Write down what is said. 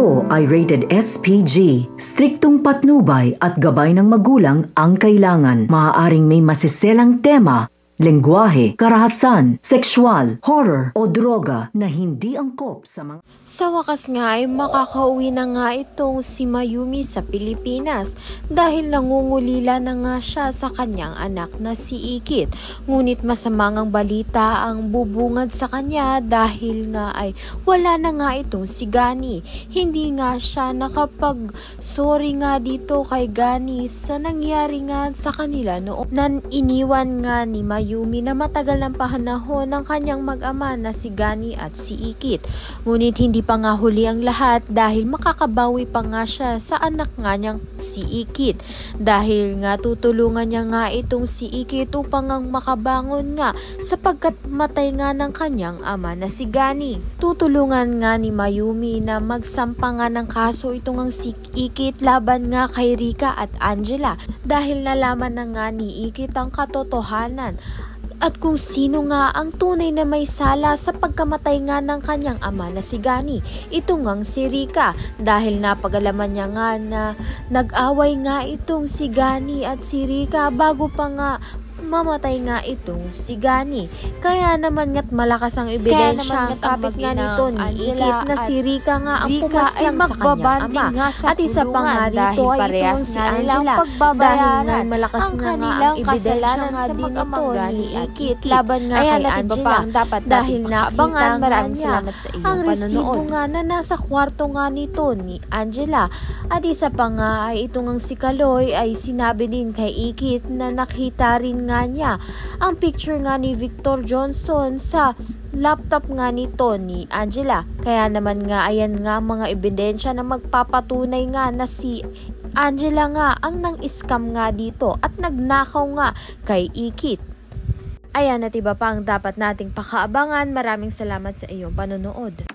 ito ay rated SPG. Striktong patnubay at gabay ng magulang ang kailangan. Maaaring may masiselang tema, lengguwahe, karahasan, sexual, horror o droga na hindi angkop sa mga... Sa wakas nga ay makakauwi na nga itong si Mayumi sa Pilipinas dahil nangungulila na nga siya sa kanyang anak na si Ikit. Ngunit masamang balita ang bubungad sa kanya dahil nga ay wala na nga itong si Gani. Hindi nga siya nakapag-sorry nga dito kay Gani sa nangyari nga sa kanila noong nan iniwan nga ni Mayumi na matagal ng panahon ng kanyang mag-ama na si Gani at si Ikit. Ngunit hindi pa nga huli ang lahat dahil makakabawi pa nga siya sa anak nga niyang si Ikit. Dahil nga tutulungan niya nga itong si Ikit upang ang makabangon nga sapagkat matay nga ng kanyang ama na si Gani. Tutulungan nga ni Mayumi na magsampa nga ng kaso itong ang si Ikit laban nga kay Rika at Angela dahil nalaman na nga ni Ikit ang katotohanan at kung sino nga ang tunay na may sala sa pagkamatay nga ng kanyang ama na si Gani. Ito ngang si Rika dahil napagalaman niya nga na nag-away nga itong si Gani at si Rika bago pa nga mamatay nga itong si Gani. Kaya naman nga't malakas ang ebidensya ang kapit nga nito ni Ikit na si Rika nga ang pumaslang sa kanyang ama. At isa pa nga rito ay itong si Angela dahil nga malakas nga ang ebidensya nga din ito ni Ikit laban nga kay Angela dahil naabangan niya ang resibo nga na nasa kwarto nga nito ni Angela. At isa pa nga ay itong ang si Kaloy ay sinabi din kay Ikit na nakita rin nga niya ang picture nga ni Victor Johnson sa laptop nga nito ni Angela. Kaya naman nga ayan nga mga ebidensya na magpapatunay nga na si Angela nga ang nang-scam nga dito at nagnakaw nga kay Ikit. Ayan at iba pa ang dapat nating pakaabangan. Maraming salamat sa iyong panonood.